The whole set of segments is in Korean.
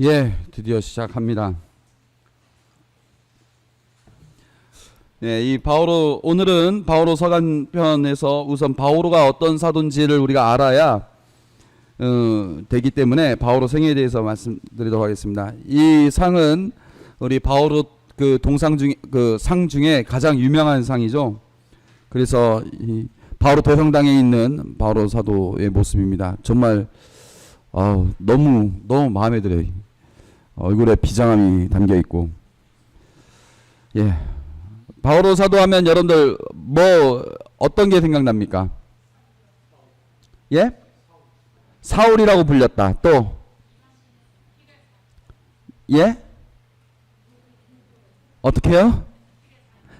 예, 드디어 시작합니다. 이 바오로, 오늘은 바오로 서간편에서 우선 바오로가 어떤 사도인지를 우리가 알아야 되기 때문에 바오로 생애에 대해서 말씀드리도록 하겠습니다. 이 상은 우리 바오로 그 동상 중, 그 상 중에 가장 유명한 상이죠. 그래서 이 바오로 대성당에 있는 바오로 사도의 모습입니다. 정말 너무 마음에 들어요. 얼굴에 비장함이 담겨 있고, 예. 바오로 사도하면 여러분들 뭐 어떤 게 생각납니까? 예? 사울이라고 불렸다. 또 예? 어떻게요?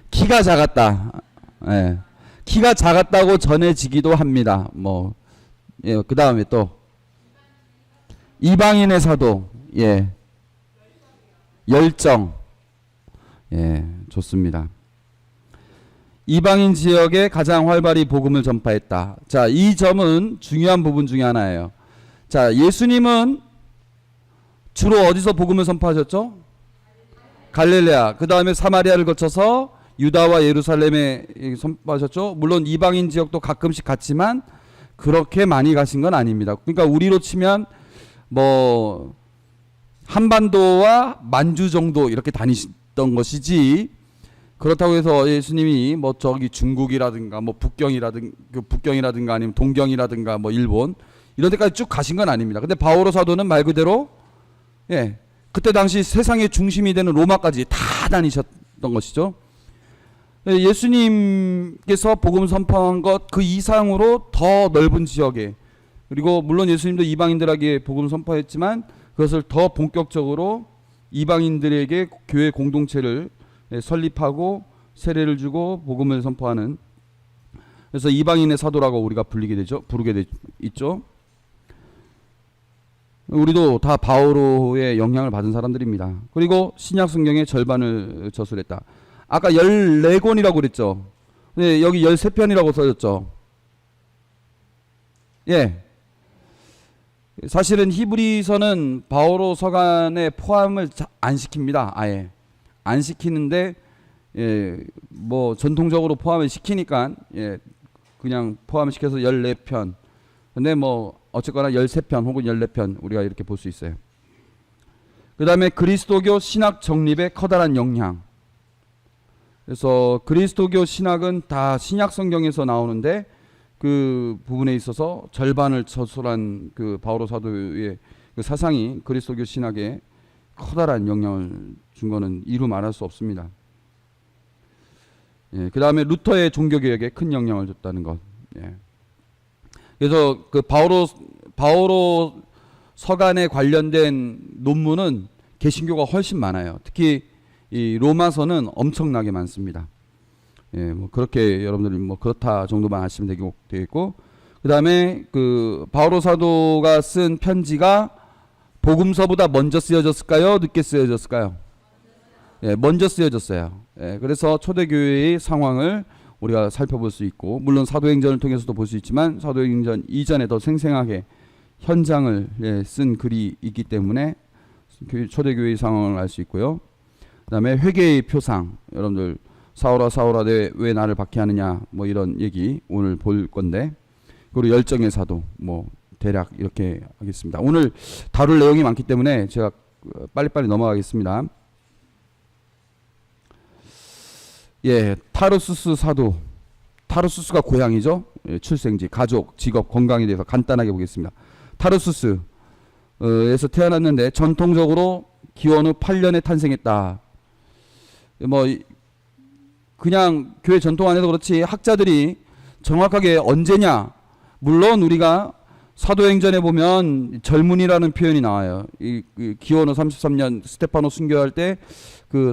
키가 작았다. 예. 키가 작았다고 전해지기도 합니다. 뭐 예, 그다음에 또 이방인의 사도. 예. 열정. 예, 좋습니다. 이방인 지역에 가장 활발히 복음을 전파했다. 자, 이 점은 중요한 부분 중에 하나예요. 자, 예수님은 주로 어디서 복음을 선포하셨죠? 갈릴레아. 그 다음에 사마리아를 거쳐서 유다와 예루살렘에 선포하셨죠. 물론 이방인 지역도 가끔씩 갔지만 그렇게 많이 가신 건 아닙니다. 그러니까 우리로 치면 뭐 한반도와 만주 정도 이렇게 다니셨던 것이지, 그렇다고 해서 예수님이 뭐 저기 중국이라든가 뭐 북경이라든가 아니면 동경이라든가 뭐 일본 이런 데까지 쭉 가신 건 아닙니다. 근데 바오로 사도는 말 그대로 예, 그때 당시 세상의 중심이 되는 로마까지 다 다니셨던 것이죠. 예수님께서 복음 선포한 것 그 이상으로 더 넓은 지역에, 그리고 물론 예수님도 이방인들에게 복음 선포했지만 그것을 더 본격적으로 이방인들에게 교회 공동체를 설립하고 세례를 주고 복음을 선포하는, 그래서 이방인의 사도라고 우리가 부르게 있죠. 우리도 다 바오로의 영향을 받은 사람들입니다. 그리고 신약 성경의 절반을 저술했다. 아까 14권이라고 그랬죠. 네, 여기 13편이라고 써졌죠. 예. 사실은 히브리서는 바오로 서간에 포함을 안 시킵니다. 아예 안 시키는데, 예, 뭐 전통적으로 포함을 시키니까 예, 그냥 포함시켜서 14편. 근데 뭐 어쨌거나 13편 혹은 14편 우리가 이렇게 볼 수 있어요. 그 다음에 그리스도교 신학 정립의 커다란 영향. 그래서 그리스도교 신학은 다 신약 성경에서 나오는데 그 부분에 있어서 절반을 저술한 그 바오로 사도의 그 사상이 그리스도교 신학에 커다란 영향을 준 거는 이루 말할 수 없습니다. 예, 그 다음에 루터의 종교개혁에 큰 영향을 줬다는 것. 예. 그래서 그 바오로 서간에 관련된 논문은 개신교가 훨씬 많아요. 특히 이 로마서는 엄청나게 많습니다. 예, 뭐 그렇게 여러분들이 뭐 그렇다 정도만 아시면 되겠고, 그 다음에 그 바오로 사도가 쓴 편지가 복음서보다 먼저 쓰여졌을까요? 늦게 쓰여졌을까요? 예, 먼저 쓰여졌어요. 예, 그래서 초대교회의 상황을 우리가 살펴볼 수 있고, 물론 사도행전을 통해서도 볼 수 있지만 사도행전 이전에 더 생생하게 현장을 쓴 글이 있기 때문에 초대교회의 상황을 알 수 있고요. 그 다음에 회개의 표상, 여러분들 사울아 왜 나를 박해하느냐 뭐 이런 얘기 오늘 볼 건데, 그리고 열정의 사도 뭐 대략 이렇게 하겠습니다. 오늘 다룰 내용이 많기 때문에 제가 빨리빨리 넘어가겠습니다. 예, 타르수스 사도. 타르수스가 고향이죠. 예, 출생지, 가족, 직업, 건강에 대해서 간단하게 보겠습니다. 타르수스에서 태어났는데 전통적으로 기원 후 8년에 탄생했다. 뭐 그냥 교회 전통 안에서 그렇지 학자들이 정확하게 언제냐, 물론 우리가 사도행전에 보면 젊은이라는 표현이 나와요. 기원 후 33년 스테파노 순교할 때 그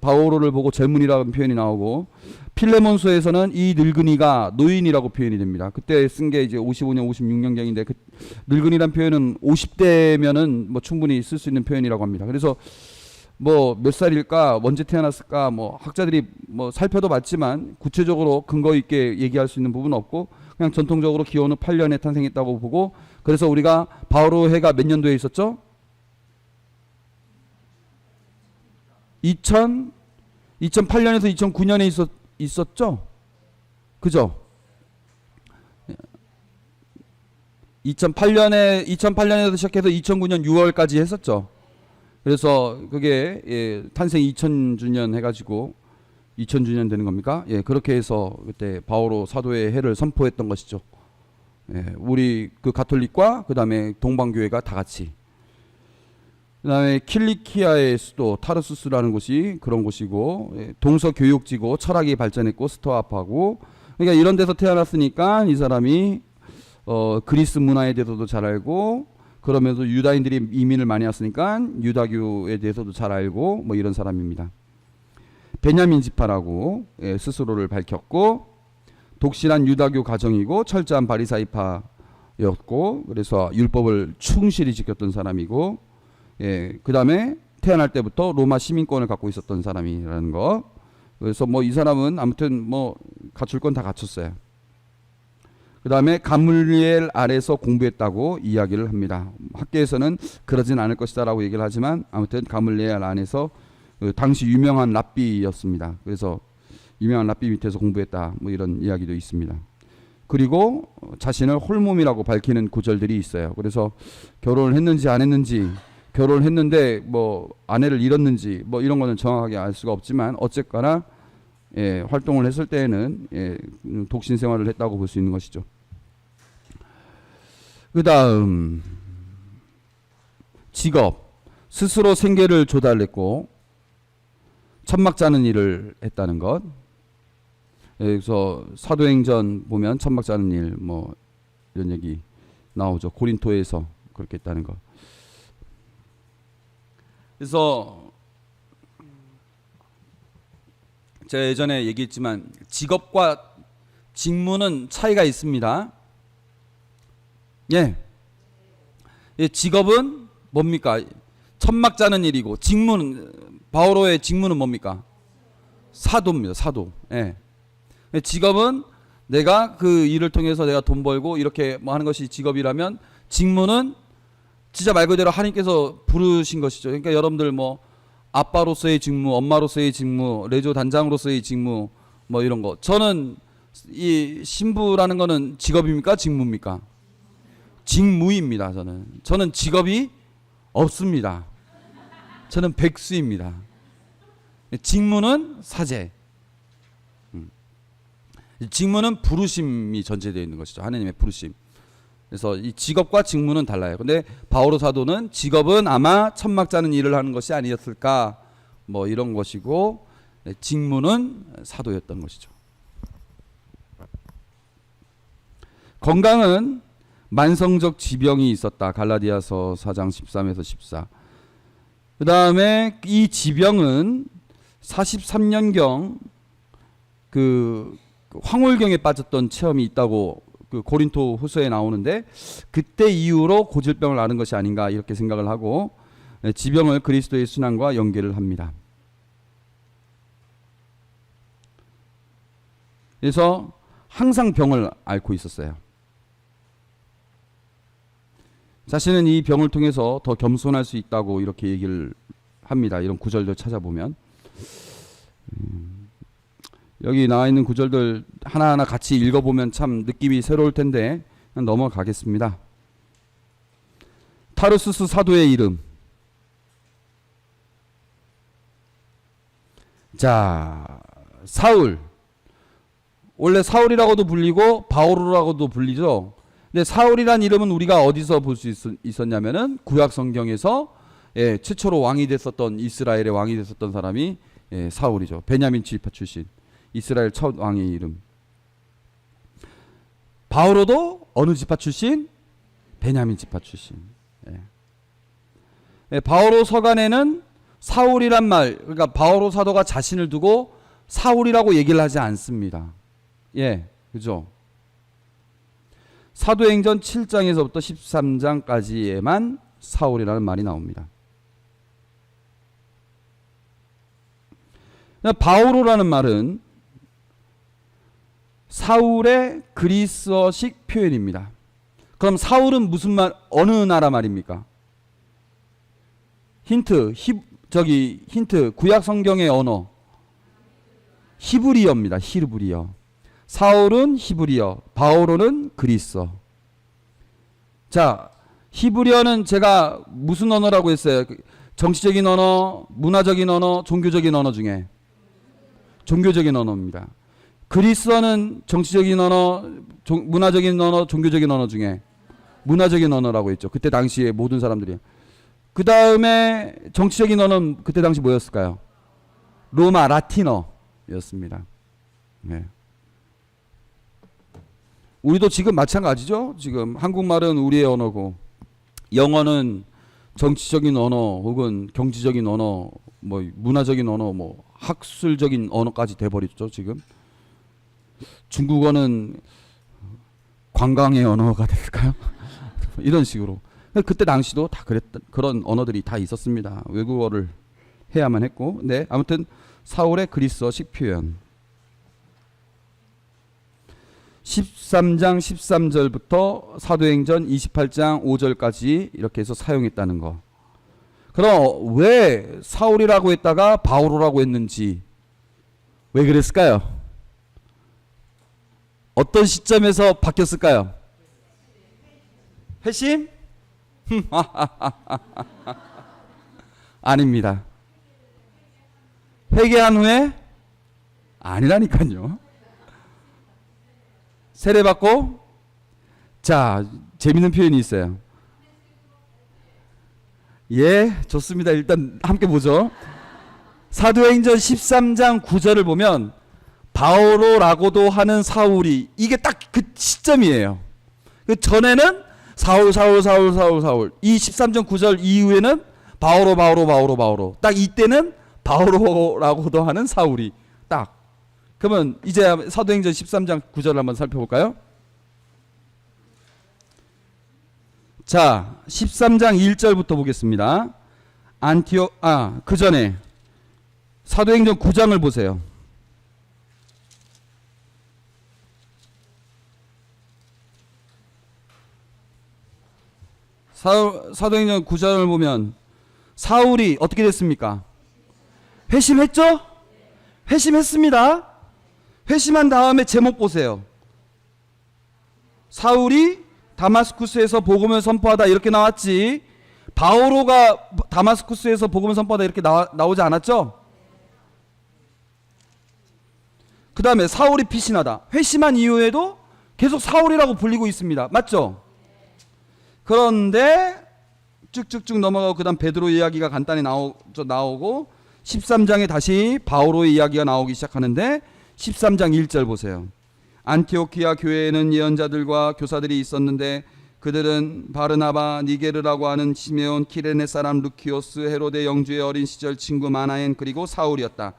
바오로를 보고 젊은이라는 표현이 나오고, 필레몬서에서는 이 늙은이가 노인이라고 표현이 됩니다. 그때 쓴 게 이제 55년 56년경인데 그 늙은이란 표현은 50대면은 뭐 충분히 쓸 수 있는 표현이라고 합니다. 그래서 뭐 몇 살일까, 언제 태어났을까, 뭐 학자들이 뭐 살펴도 봤지만 구체적으로 근거 있게 얘기할 수 있는 부분은 없고, 그냥 전통적으로 기원 후 8년에 탄생했다고 보고, 그래서 우리가 바오로 해가 몇 년도에 있었죠? 2008년에서 2009년에 있었죠? 그죠? 2008년에서 시작해서 2009년 6월까지 했었죠. 그래서 그게 탄생 2000주년 해가지고 2000주년 되는 겁니까? 그렇게 해서 그때 바오로 사도의 해를 선포했던 것이죠. 우리 그 가톨릭과 그 다음에 동방교회가 다 같이. 그 다음에 킬리키아의 수도 타르수스라는 곳이 그런 곳이고, 동서교육지고 철학이 발전했고 스토아파고, 그러니까 이런 데서 태어났으니까 이 사람이 그리스 문화에 대해서도 잘 알고, 그러면서 유다인들이 이민을 많이 왔으니까 유다교에 대해서도 잘 알고 뭐 이런 사람입니다. 베냐민 지파라고 스스로를 밝혔고, 독실한 유다교 가정이고 철저한 바리사이파였고, 그래서 율법을 충실히 지켰던 사람이고, 그 다음에 태어날 때부터 로마 시민권을 갖고 있었던 사람이라는 거. 그래서 뭐 이 사람은 아무튼 뭐 갖출 건 다 갖췄어요. 그 다음에 가물리엘 아래서 공부했다고 이야기를 합니다. 학계에서는 그러진 않을 것이다 라고 얘기를 하지만, 아무튼 가물리엘 안에서 그 당시 유명한 랍비였습니다. 그래서 유명한 랍비 밑에서 공부했다 뭐 이런 이야기도 있습니다. 그리고 자신을 홀몸이라고 밝히는 구절들이 있어요. 그래서 결혼을 했는지 안 했는지, 결혼을 했는데 뭐 아내를 잃었는지 뭐 이런 거는 정확하게 알 수가 없지만, 어쨌거나 활동을 했을 때에는 독신 생활을 했다고 볼 수 있는 것이죠. 그 다음 직업, 스스로 생계를 조달했고 천막 짜는 일을 했다는 것. 그래서 사도행전 보면 천막 짜는 일 뭐 이런 얘기 나오죠. 고린토에서 그렇게 했다는 것. 그래서 제가 예전에 얘기했지만 직업과 직무는 차이가 있습니다. 직업은 뭡니까? 천막 짜는 일이고, 직무는, 바오로의 직무는 뭡니까? 사도입니다. 사도. 직업은 내가 그 일을 통해서 내가 돈 벌고 이렇게 뭐 하는 것이 직업이라면, 직무는 진짜 말 그대로 하나님께서 부르신 것이죠. 그러니까 여러분들 뭐 아빠로서의 직무, 엄마로서의 직무, 레조 단장으로서의 직무 뭐 이런 거. 저는 이 신부라는 거는 직업입니까? 직무입니까? 직무입니다. 저는 직업이 없습니다. 저는 백수입니다. 직무는 사제. 직무는 부르심이 전제되어 있는 것이죠. 하나님의 부르심. 그래서 이 직업과 직무는 달라요. 근데 바오로 사도는 직업은 아마 천막 짜는 일을 하는 것이 아니었을까 뭐 이런 것이고, 직무는 사도였던 것이죠. 건강은 만성적 지병이 있었다. 갈라디아서 4장 13에서 14. 그 다음에 이 지병은 43년경 그 황홀경에 빠졌던 체험이 있다고 그 고린토 후서에 나오는데, 그때 이후로 고질병을 앓은 것이 아닌가 이렇게 생각을 하고 지병을 그리스도의 순환과 연계를 합니다. 그래서 항상 병을 앓고 있었어요. 자신은 이 병을 통해서 더 겸손할 수 있다고 이렇게 얘기를 합니다. 이런 구절들 찾아보면 여기 나와 있는 구절들 하나하나 같이 읽어보면 참 느낌이 새로울 텐데 넘어가겠습니다. 타르수스 사도의 이름. 자, 사울. 원래 사울이라고도 불리고 바오로라고도 불리죠. 근데 사울이란 이름은 우리가 어디서 볼 수 있었냐면은 구약 성경에서 최초로 왕이 됐었던, 이스라엘의 왕이 됐었던 사람이 사울이죠. 베냐민 지파 출신. 이스라엘 첫 왕의 이름. 바오로도 어느 지파 출신? 베냐민 지파 출신. 바오로 서간에는 사울이란 말, 그러니까 바오로 사도가 자신을 두고 사울이라고 얘기를 하지 않습니다. 그죠? 사도행전 7장에서부터 13장까지에만 사울이라는 말이 나옵니다. 바오로라는 말은 사울의 그리스어식 표현입니다. 그럼 사울은 무슨 말, 어느 나라 말입니까? 힌트, 저기 힌트. 구약 성경의 언어 히브리어입니다. 히브리어. 사울은 히브리어, 바오로는 그리스어. 자, 히브리어는 제가 무슨 언어라고 했어요? 정치적인 언어, 문화적인 언어, 종교적인 언어 중에 종교적인 언어입니다. 그리스어는 정치적인 언어, 문화적인 언어, 종교적인 언어 중에 문화적인 언어라고 했죠. 그때 당시에 모든 사람들이. 그 다음에 정치적인 언어는 그때 당시 뭐였을까요? 로마, 라틴어였습니다. 네. 우리도 지금 마찬가지죠. 지금 한국말은 우리의 언어고 영어는 정치적인 언어 혹은 경제적인 언어, 뭐 문화적인 언어, 뭐 학술적인 언어까지 돼버렸죠. 지금 중국어는 관광의 언어가 될까요? 이런 식으로. 그때 당시도 다 그랬던 그런 언어들이 다 있었습니다. 외국어를 해야만 했고. 네, 아무튼 사울의 그리스어식 표현. 13장 13절부터 사도행전 28장 5절까지 이렇게 해서 사용했다는 거. 그럼 왜 사울이라고 했다가 바오로라고 했는지 왜 그랬을까요? 어떤 시점에서 바뀌었을까요? 회심? 아닙니다. 회개한 후에? 아니라니까요. 세례받고? 자, 재밌는 표현이 있어요. 예, 좋습니다. 일단 함께 보죠. 사도행전 13장 9절을 보면 바오로라고도 하는 사울이, 이게 딱 그 시점이에요. 그 전에는 사울. 이 13장 9절 이후에는 바오로. 딱 이때는 바오로라고도 하는 사울이 딱. 그러면 이제 사도행전 13장 9절을 한번 살펴볼까요? 자, 13장 1절부터 보겠습니다. 그 전에 사도행전 9장을 보세요. 사도행전 9장을 보면 사울이 어떻게 됐습니까? 회심했죠? 회심했습니다. 회심한 다음에 제목 보세요. 사울이 다마스쿠스에서 복음을 선포하다 이렇게 나왔지, 바오로가 다마스쿠스에서 복음을 선포하다 이렇게 나오지 않았죠? 그 다음에 사울이 피신하다. 회심한 이후에도 계속 사울이라고 불리고 있습니다. 맞죠? 그런데 쭉쭉쭉 넘어가고 그 다음 베드로 이야기가 간단히 나오고 13장에 다시 바오로의 이야기가 나오기 시작하는데 13장 1절 보세요. 안티오키아 교회에는 예언자들과 교사들이 있었는데 그들은 바르나바, 니게르라고 하는 시메온, 키레네 사람 루키오스, 헤로데 영주의 어린 시절 친구 마나엔, 그리고 사울이었다.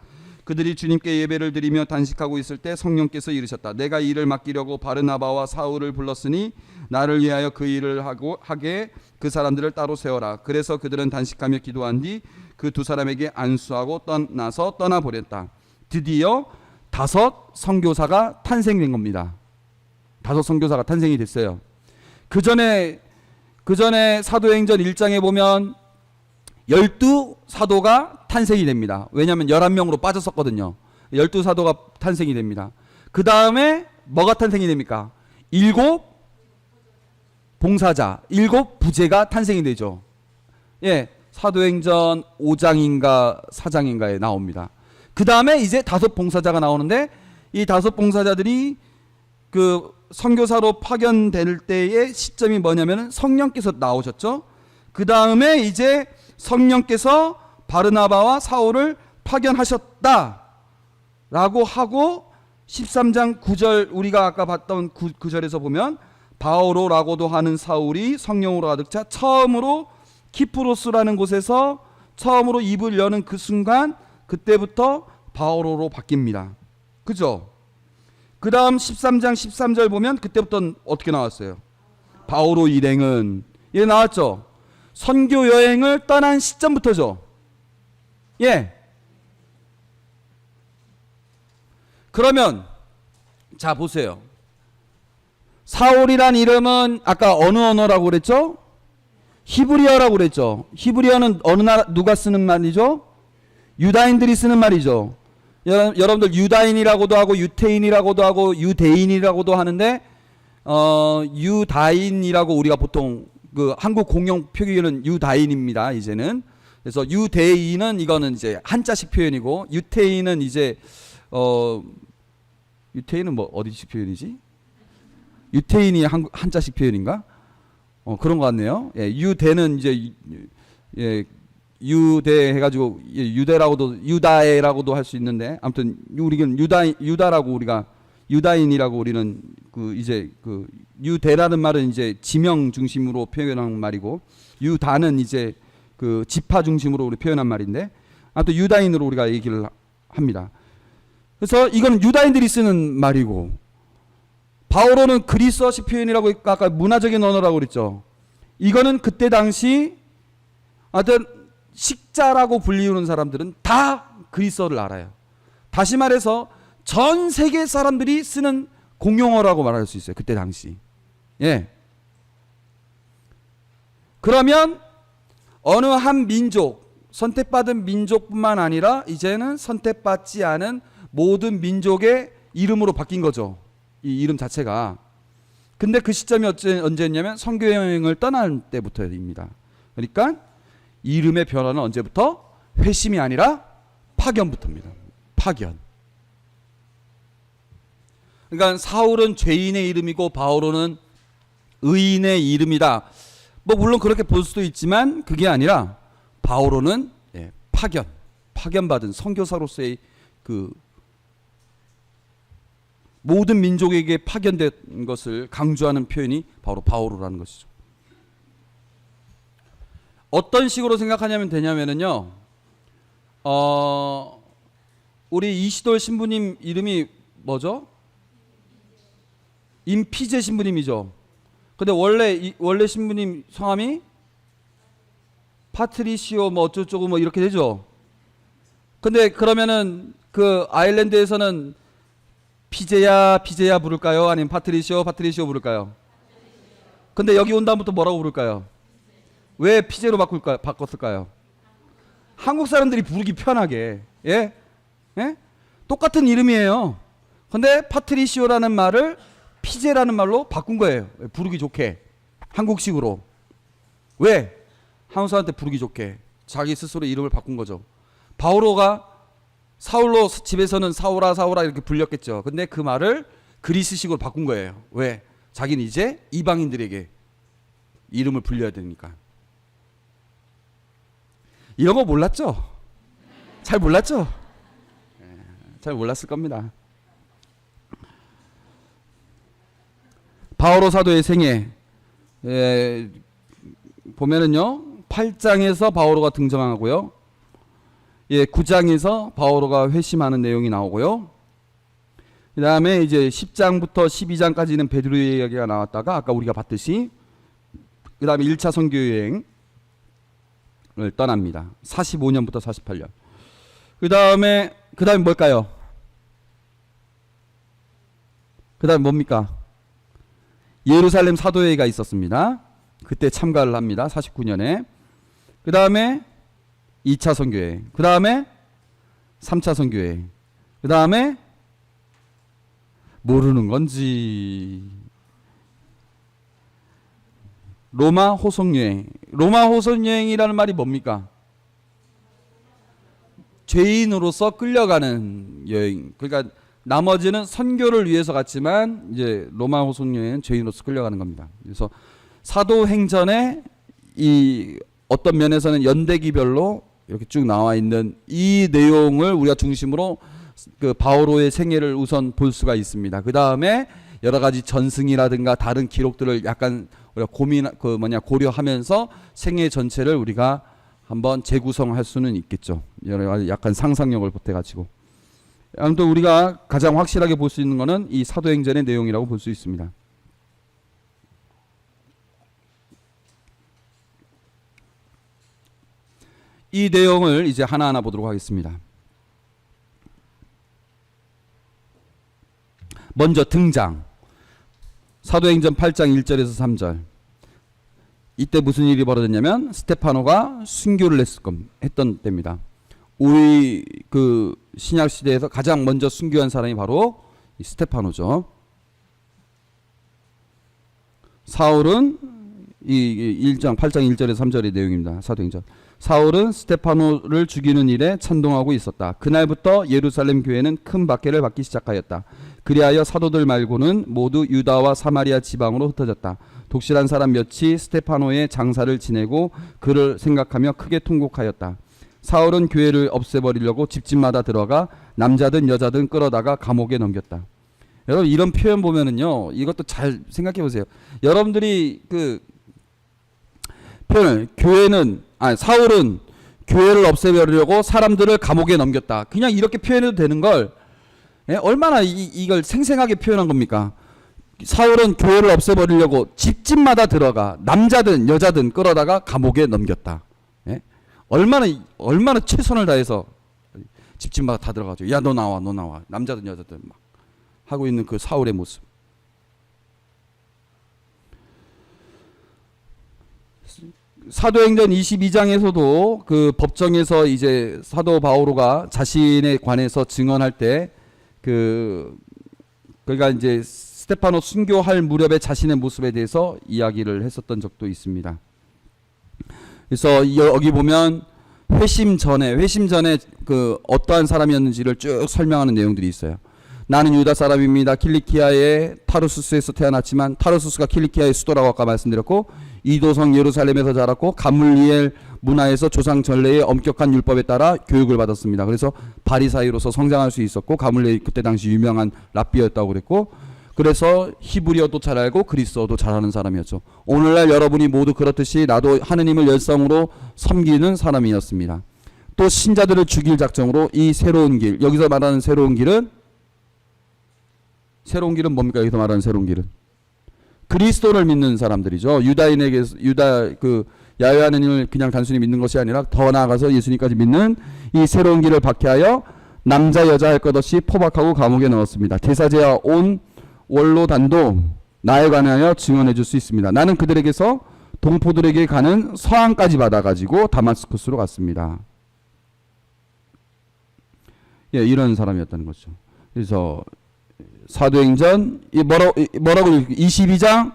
그들이 주님께 예배를 드리며 단식하고 있을 때 성령께서 이르셨다. 내가 이 일을 맡기려고 바르나바와 사울을 불렀으니 나를 위하여 그 일을 하게 그 사람들을 따로 세워라. 그래서 그들은 단식하며 기도한 뒤 그 두 사람에게 안수하고 떠나보냈다. 드디어 5 선교사가 탄생된 겁니다. 5 선교사가 탄생이 됐어요. 그 전에 사도행전 1장에 보면 12 사도가 탄생이 됩니다. 왜냐하면 11명으로 빠졌었거든요. 12 사도가 탄생이 됩니다. 그 다음에 뭐가 탄생이 됩니까? 7 봉사자, 7 부제가 탄생이 되죠. 예, 사도행전 5장인가 4장인가에 나옵니다. 그 다음에 이제 5 봉사자가 나오는데, 이 5 봉사자들이 그 선교사로 파견될 때의 시점이 뭐냐면 성령께서 나오셨죠. 그 다음에 이제 성령께서 바르나바와 사울을 파견하셨다 라고 하고 13장 9절 우리가 아까 봤던 9절에서 보면 바오로라고도 하는 사울이 성령으로 가득 차 처음으로 키프로스라는 곳에서 처음으로 입을 여는 그 순간, 그때부터 바오로로 바뀝니다. 그죠? 그 다음 13장 13절 보면 그때부터 어떻게 나왔어요? 바오로 일행은 예, 나왔죠. 선교 여행을 떠난 시점부터죠. 예. 그러면 자 보세요. 사울이란 이름은 아까 어느 언어라고 그랬죠? 히브리어라고 그랬죠. 히브리어는 어느 나라 누가 쓰는 말이죠? 유다인들이 쓰는 말이죠. 여러분들 유다인이라고도 하고 유태인이라고도 하고 유대인이라고도 하는데 유다인이라고 우리가 보통 그 한국 공용 표기는 유다인입니다. 이제는. 그래서 유대인은 이거는 이제 한자식 표현이고 유태인은 이제 유태인은 뭐 어디식 표현이지? 유태인이 한자식 표현인가? 그런 것 같네요. 예, 유대는 이제 유대 해가지고 유대라고도 유다에라고도 할 수 있는데 아무튼 우리는 유다라고 우리가 유다인이라고 우리는 그 이제 그 유대라는 말은 이제 지명 중심으로 표현한 말이고 유다는 이제 그 지파 중심으로 우리 표현한 말인데 아무튼 유다인으로 우리가 얘기를 합니다. 그래서 이거는 유다인들이 쓰는 말이고 바오로는 그리스어식 표현이라고 아까 문화적인 언어라고 그랬죠. 이거는 그때 당시 하여튼 식자라고 불리우는 사람들은 다 그리스어를 알아요. 다시 말해서 전 세계 사람들이 쓰는 공용어라고 말할 수 있어요. 그때 당시. 예. 그러면 어느 한 민족, 선택받은 민족뿐만 아니라 이제는 선택받지 않은 모든 민족의 이름으로 바뀐 거죠. 이 이름 자체가. 근데 그 시점이 언제였냐면 선교 여행을 떠날 때부터입니다. 그러니까 이름의 변화는 언제부터? 회심이 아니라 파견부터입니다. 파견. 그러니까 사울은 죄인의 이름이고 바오로는 의인의 이름이다. 뭐 물론 그렇게 볼 수도 있지만 그게 아니라 바오로는 파견받은 선교사로서의 그 모든 민족에게 파견된 것을 강조하는 표현이 바로 바오로라는 것이죠. 어떤 식으로 생각하냐면 되냐면은요, 우리 이시돌 신부님 이름이 뭐죠? 임피제 신부님이죠. 근데 원래 신부님 성함이 파트리시오 뭐 어쩌고저쩌고 뭐 이렇게 되죠. 근데 그러면은 그 아일랜드에서는 피제야 부를까요? 아니면 파트리시오 부를까요? 근데 여기 온 다음부터 뭐라고 부를까요? 왜 피제로 바꿨을까요? 한국 사람들이 부르기 편하게. 예? 예? 똑같은 이름이에요. 근데 파트리시오라는 말을 피제라는 말로 바꾼 거예요. 부르기 좋게. 한국식으로. 왜? 한국 사람한테 부르기 좋게. 자기 스스로 이름을 바꾼 거죠. 바오로가 사울로 집에서는 사울아 이렇게 불렸겠죠. 근데 그 말을 그리스식으로 바꾼 거예요. 왜? 자기는 이제 이방인들에게 이름을 불려야 되니까. 이런 거 몰랐죠? 잘 몰랐죠? 잘 몰랐을 겁니다. 바오로 사도의 생애 보면은요 8장에서 바오로가 등장하고요, 9장에서 바오로가 회심하는 내용이 나오고요, 그 다음에 이제 10장부터 12장까지는 베드로의 이야기가 나왔다가 아까 우리가 봤듯이 그 다음에 1차 선교 여행을 떠납니다. 45년부터 48년. 그 다음에 뭘까요? 그 다음에 뭡니까? 예루살렘 사도회의가 있었습니다. 그때 참가를 합니다. 49년에. 그 다음에 2차 선교회. 그 다음에 3차 선교회. 그 다음에 모르는 건지 로마 호송여행. 로마 호송여행이라는 말이 뭡니까? 죄인으로서 끌려가는 여행. 그러니까 나머지는 선교를 위해서 갔지만 이제 로마 호송여행은 죄인으로서 끌려가는 겁니다. 그래서 사도행전에 이 어떤 면에서는 연대기별로 이렇게 쭉 나와 있는 이 내용을 우리가 중심으로 그 바오로의 생애를 우선 볼 수가 있습니다. 그 다음에 여러 가지 전승이라든가 다른 기록들을 약간 우리가 고려하면서 생애 전체를 우리가 한번 재구성할 수는 있겠죠. 여러 가지 약간 상상력을 보태가지고. 아무튼 우리가 가장 확실하게 볼 수 있는 것은 이 사도행전의 내용이라고 볼 수 있습니다. 이 내용을 이제 하나하나 보도록 하겠습니다. 먼저 등장. 사도행전 8장 1절에서 3절. 이때 무슨 일이 벌어졌냐면 스테파노가 순교를 했던 때입니다. 우리 그 신약 시대에서 가장 먼저 순교한 사람이 바로 이 스테파노죠. 사울은 이 1장 8장 1절에서 3절의 내용입니다. 사도행전. 사울은 스테파노를 죽이는 일에 찬동하고 있었다. 그날부터 예루살렘 교회는 큰 박해를 받기 시작하였다. 그리하여 사도들 말고는 모두 유다와 사마리아 지방으로 흩어졌다. 독실한 사람 몇이 스테파노의 장사를 지내고 그를 생각하며 크게 통곡하였다. 사울은 교회를 없애버리려고 집집마다 들어가 남자든 여자든 끌어다가 감옥에 넘겼다. 여러분 이런 표현 보면은요, 이것도 잘 생각해 보세요. 여러분들이 그 표현을 사울은 교회를 없애버리려고 사람들을 감옥에 넘겼다. 그냥 이렇게 표현해도 되는 걸 얼마나 이걸 생생하게 표현한 겁니까? 사울은 교회를 없애버리려고 집집마다 들어가 남자든 여자든 끌어다가 감옥에 넘겼다. 얼마나 최선을 다해서 집집마다 다 들어가죠. 야 너 나와 남자든 여자든 막 하고 있는 그 사울의 모습. 사도행전 22장에서도 그 법정에서 이제 사도 바오로가 자신에 관해서 증언할 때 그러니까 이제 스테파노 순교할 무렵에 자신의 모습에 대해서 이야기를 했었던 적도 있습니다. 그래서 여기 보면 회심 전에 그 어떠한 사람이었는지를 쭉 설명하는 내용들이 있어요. 나는 유다 사람입니다. 킬리키아의 타르수스에서 태어났지만 타르수스가 킬리키아의 수도라고 아까 말씀드렸고 이도성 예루살렘에서 자랐고 감물리엘 문화에서 조상 전례의 엄격한 율법에 따라 교육을 받았습니다. 그래서 바리사이로서 성장할 수 있었고 감물리엘 그때 당시 유명한 랍비였다고 그랬고 그래서 히브리어도 잘 알고 그리스어도 잘하는 사람이었죠. 오늘날 여러분이 모두 그렇듯이 나도 하느님을 열성으로 섬기는 사람이었습니다. 또 신자들을 죽일 작정으로 이 새로운 길, 여기서 말하는 새로운 길은 뭡니까? 여기서 말하는 새로운 길은 그리스도를 믿는 사람들이죠. 야훼 하느님을 그냥 단순히 믿는 것이 아니라 더 나아가서 예수님까지 믿는 이 새로운 길을 박해하여 남자 여자 할 것 없이 포박하고 감옥에 넣었습니다. 대사제와 온 원로단도 나에 관하여 증언해 줄 수 있습니다. 나는 그들에게서 동포들에게 가는 서한까지 받아가지고 다마스쿠스로 갔습니다. 이런 사람이었다는 거죠. 그래서 사도행전 뭐라고 22장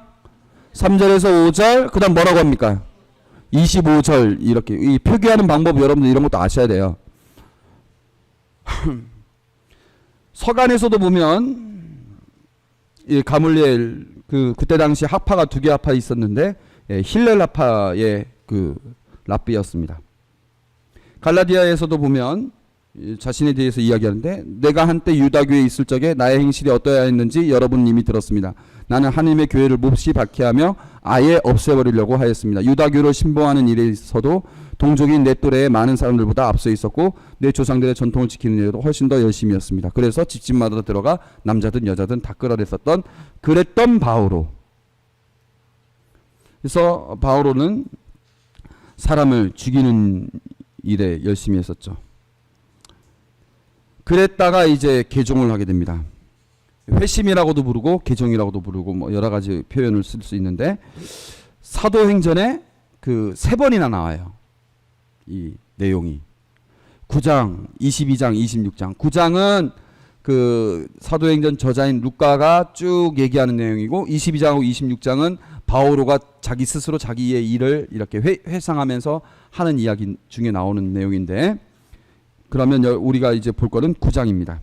3절에서 5절 그다음 뭐라고 합니까? 25절 이렇게 이 표기하는 방법 여러분들 이런 것도 아셔야 돼요. 서간에서도 보면 이 가물리엘 그때 당시 학파가 두 개 학파 있었는데 힐렐 학파의 그 랍비였습니다. 갈라디아에서도 보면 자신에 대해서 이야기하는데 내가 한때 유다교에 있을 적에 나의 행실이 어떠하였는지 여러분 이미 들었습니다. 나는 하나님의 교회를 몹시 박해하며 아예 없애버리려고 하였습니다. 유다교를 신봉하는 일에 있어도 동족인 내 또래의 많은 사람들보다 앞서 있었고 내 조상들의 전통을 지키는 일에도 훨씬 더 열심이었습니다. 그래서 집집마다 들어가 남자든 여자든 다 그랬던 바오로. 그래서 바오로는 사람을 죽이는 일에 열심히 했었죠. 그랬다가 이제 개종을 하게 됩니다. 회심이라고도 부르고 개종이라고도 부르고 뭐 여러 가지 표현을 쓸 수 있는데 사도행전에 그 3번이나 나와요. 이 내용이 9장, 22장, 26장. 9장은 그 사도행전 저자인 루카가 쭉 얘기하는 내용이고 22장하고 26장은 바오로가 자기 스스로 자기의 일을 이렇게 회상하면서 하는 이야기 중에 나오는 내용인데 그러면 우리가 이제 볼 거는 9장입니다.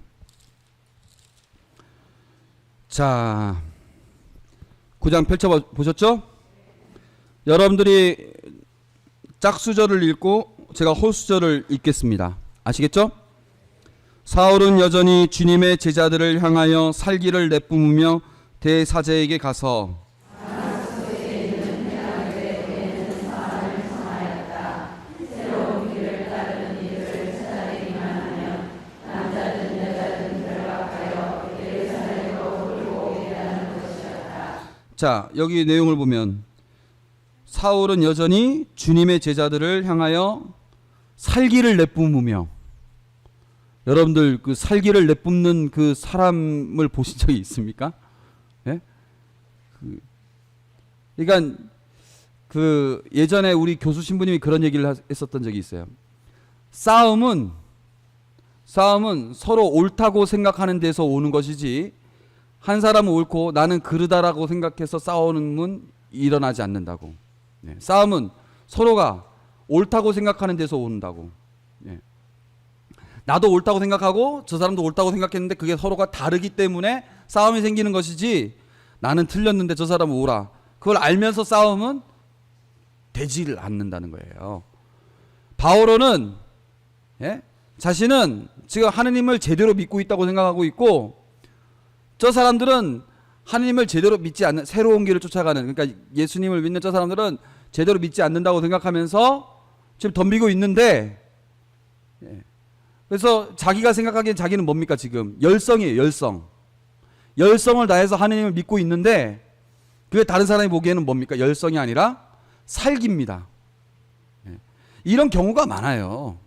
자, 9장 펼쳐보셨죠? 여러분들이 짝수절을 읽고 제가 호수절을 읽겠습니다. 아시겠죠? 사울은 여전히 주님의 제자들을 향하여 살기를 내뿜으며 대사제에게 가서 자, 여기 내용을 보면 사울은 여전히 주님의 제자들을 향하여 살기를 내뿜으며 여러분들 그 살기를 내뿜는 그 사람을 보신 적이 있습니까? 예? 그러니까 그 예전에 우리 교수 신부님이 그런 얘기를 했었던 적이 있어요. 싸움은 서로 옳다고 생각하는 데서 오는 것이지, 한 사람은 옳고 나는 그르다라고 생각해서 싸우는 일어나지 않는다고. 네. 싸움은 서로가 옳다고 생각하는 데서 온다고. 네. 나도 옳다고 생각하고 저 사람도 옳다고 생각했는데 그게 서로가 다르기 때문에 싸움이 생기는 것이지, 나는 틀렸는데 저 사람은 옳아, 그걸 알면서 싸움은 되지를 않는다는 거예요. 바오로는 자신은 지금 하느님을 제대로 믿고 있다고 생각하고 있고, 저 사람들은 하느님을 제대로 믿지 않는, 새로운 길을 쫓아가는, 그러니까 예수님을 믿는 저 사람들은 제대로 믿지 않는다고 생각하면서 지금 덤비고 있는데, 그래서 자기가 생각하기엔 자기는 뭡니까? 지금 열성이에요. 열성을 다해서 하느님을 믿고 있는데, 그게 다른 사람이 보기에는 뭡니까? 열성이 아니라 살기입니다. 이런 경우가 많아요.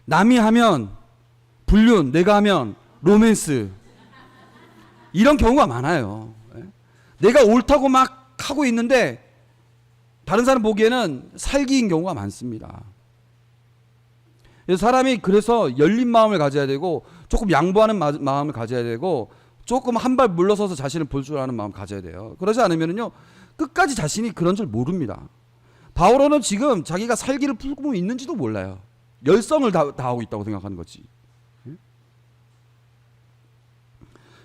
남이 하면 불륜, 내가 하면 로맨스, 이런 경우가 많아요. 내가 옳다고 막 하고 있는데 다른 사람 보기에는 살기인 경우가 많습니다. 사람이 그래서 열린 마음을 가져야 되고, 조금 양보하는 마음을 가져야 되고, 조금 한 발 물러서서 자신을 볼 줄 아는 마음을 가져야 돼요. 그러지 않으면요 끝까지 자신이 그런 줄 모릅니다. 바오로는 지금 자기가 살기를 품고 있는지도 몰라요. 열성을 다하고 있다고 생각하는 거지.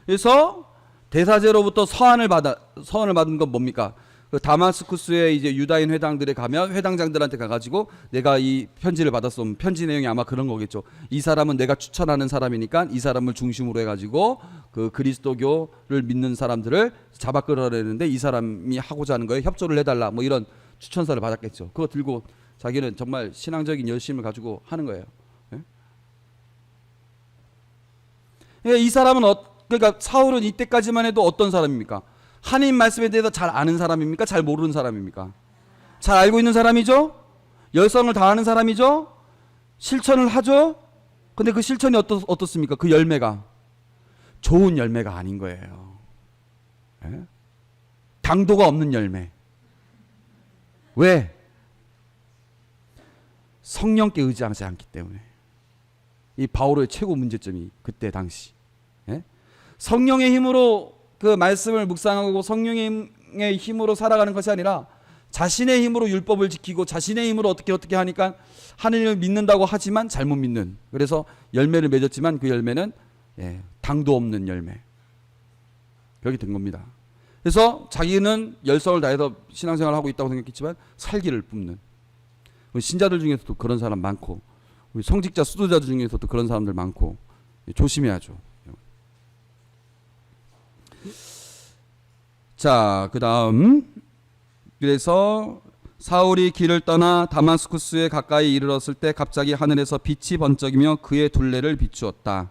그래서 대사제로부터 서한을 받은 건 뭡니까? 그 다마스쿠스에 이제 유다인 회당들에 가면 회당장들한테 가가지고 내가 이 편지를 받았으면, 편지 내용이 아마 그런 거겠죠. 이 사람은 내가 추천하는 사람이니까 이 사람을 중심으로 해가지고 그 그리스도교를 믿는 사람들을 잡아 끌어내는데 이 사람이 하고자 하는 거에 협조를 해달라, 뭐 이런 추천서를 받았겠죠. 그거 들고 자기는 정말 신앙적인 열심을 가지고 하는 거예요. 이 사람은 그러니까 사울은 이때까지만 해도 어떤 사람입니까? 하나님 말씀에 대해서 잘 아는 사람입니까? 잘 모르는 사람입니까? 잘 알고 있는 사람이죠? 열성을 다하는 사람이죠? 실천을 하죠? 근데 그 실천이 어떻습니까? 그 열매가 좋은 열매가 아닌 거예요. 당도가 없는 열매. 왜? 성령께 의지하지 않기 때문에. 이 바오로의 최고 문제점이 그때 당시. 성령의 힘으로 그 말씀을 묵상하고 성령의 힘으로 살아가는 것이 아니라 자신의 힘으로 율법을 지키고 자신의 힘으로 어떻게 하니까 하느님을 믿는다고 하지만 잘못 믿는, 그래서 열매를 맺었지만 그 열매는 당도 없는 열매, 그렇게 된 겁니다. 그래서 자기는 열성을 다해서 신앙생활을 하고 있다고 생각했지만 살기를 뿜는, 우리 신자들 중에서도 그런 사람 많고, 우리 성직자 수도자들 중에서도 그런 사람들 많고, 조심해야죠. 자, 그 다음, 그래서 사울이 길을 떠나 다마스쿠스에 가까이 이르렀을 때 갑자기 하늘에서 빛이 번쩍이며 그의 둘레를 비추었다.